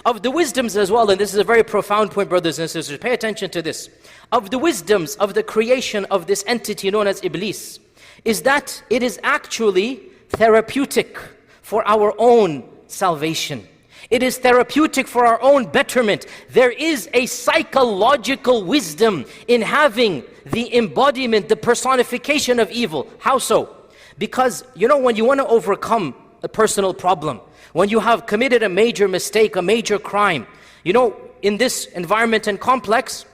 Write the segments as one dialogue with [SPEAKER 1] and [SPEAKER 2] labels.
[SPEAKER 1] Of the wisdoms as well, and this is a very profound point, brothers and sisters, pay attention to this. Of the wisdoms of the creation of this entity known as Iblis, is that it is actually therapeutic for our own salvation. It is therapeutic for our own betterment. There is a psychological wisdom in having the embodiment, the personification of evil. How so? Because, when you want to overcome a personal problem, when you have committed a major mistake, a major crime, in this environment and complex,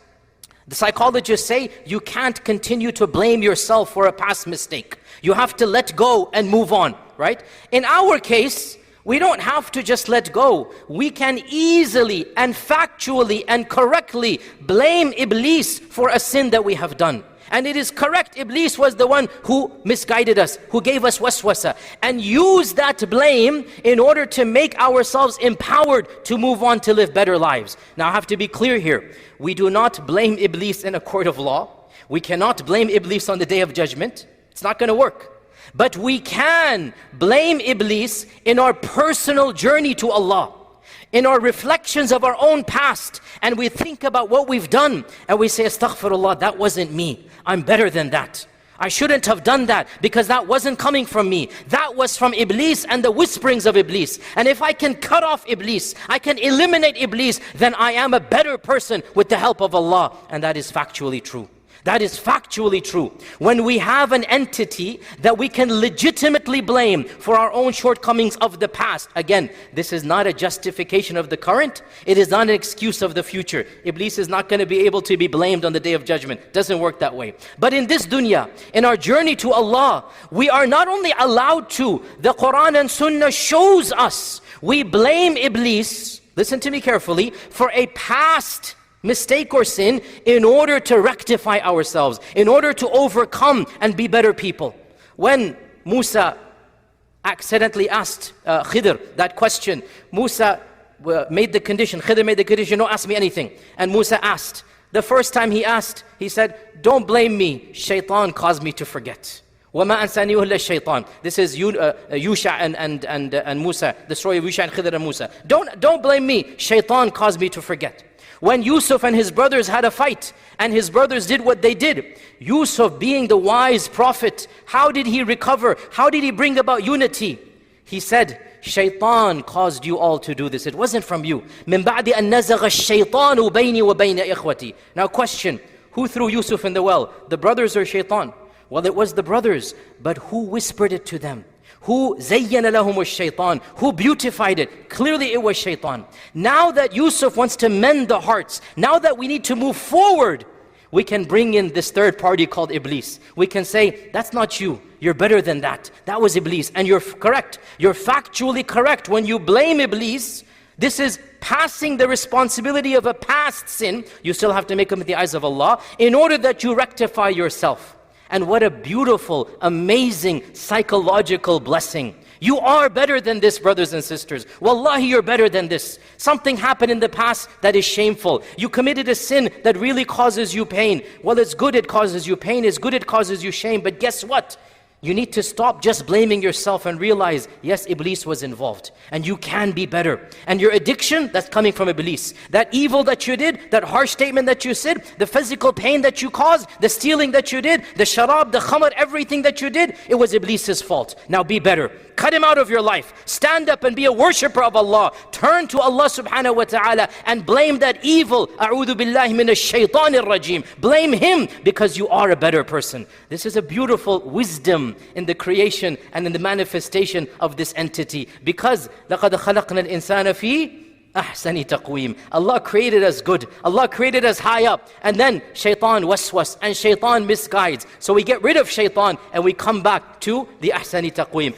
[SPEAKER 1] the psychologists say you can't continue to blame yourself for a past mistake. You have to let go and move on, right? In our case, we don't have to just let go. We can easily and factually and correctly blame Iblis for a sin that we have done. And it is correct, Iblis was the one who misguided us, who gave us waswasa, and use that blame in order to make ourselves empowered to move on to live better lives. Now I have to be clear here. We do not blame Iblis in a court of law. We cannot blame Iblis on the Day of Judgment. It's not going to work. But we can blame Iblis in our personal journey to Allah, in our reflections of our own past, and we think about what we've done, and we say, astaghfirullah, that wasn't me. I'm better than that. I shouldn't have done that because that wasn't coming from me. That was from Iblis and the whisperings of Iblis. And if I can cut off Iblis, I can eliminate Iblis, then I am a better person with the help of Allah. And that is factually true. That is factually true. When we have an entity that we can legitimately blame for our own shortcomings of the past, again, this is not a justification of the current. It is not an excuse of the future. Iblis is not going to be able to be blamed on the Day of Judgment. Doesn't work that way. But in this dunya, in our journey to Allah, we are not only allowed to, the Quran and Sunnah shows us, we blame Iblis, listen to me carefully, for a past mistake or sin in order to rectify ourselves, in order to overcome and be better people. When Musa accidentally asked Khidr that question, Musa made the condition, Khidr made the condition, don't ask me anything. And Musa asked. The first time he asked, he said, don't blame me, Shaytan caused me to forget. وَمَا أَنْسَانِيهُ إِلَّا الشَّيْطَانِ. This is Yusha and Musa, the story of Yusha and Khidr and Musa. Don't blame me, Shaytan caused me to forget. When Yusuf and his brothers had a fight, and his brothers did what they did, Yusuf, being the wise prophet, how did he recover? How did he bring about unity? He said, Shaytan caused you all to do this. It wasn't from you. مِن بَعْدِ أَن نَزَغَ الشَّيْطَانُ بَيْنِي وَبَيْنَ إِخْوَتِي. Now question, who threw Yusuf in the well? The brothers or Shaytan? Well, it was the brothers, but who whispered it to them? Who زَيَّنَ لَهُمُ الشَّيْطَانِ? Who beautified it? Clearly it was Shaytan. Now that Yusuf wants to mend the hearts, now that we need to move forward, we can bring in this third party called Iblis. We can say, that's not you. You're better than that. That was Iblis. And you're correct. You're factually correct. When you blame Iblis, this is passing the responsibility of a past sin. You still have to make them in the eyes of Allah in order that you rectify yourself. And what a beautiful, amazing psychological blessing. You are better than this, brothers and sisters. Wallahi, you're better than this. Something happened in the past that is shameful. You committed a sin that really causes you pain. Well, it's good it causes you pain. It's good it causes you shame. But guess what? You need to stop just blaming yourself and realize, yes, Iblis was involved. And you can be better. And your addiction, that's coming from Iblis. That evil that you did, that harsh statement that you said, the physical pain that you caused, the stealing that you did, the sharab, the khamr, everything that you did, it was Iblis's fault. Now be better. Cut him out of your life. Stand up and be a worshipper of Allah. Turn to Allah subhanahu wa ta'ala and blame that evil. A'udhu billahi minash shaytanir rajim. Blame him because you are a better person. This is a beautiful wisdom in the creation and in the manifestation of this entity. Because لَقَدْ خَلَقْنَا الْإِنسَانَ فِي أَحْسَنِ تَقْوِيمٍ. Allah created us good. Allah created us high up. And then Shaytan waswas and Shaytan misguides. So we get rid of Shaytan and we come back to the أحسن تقويم.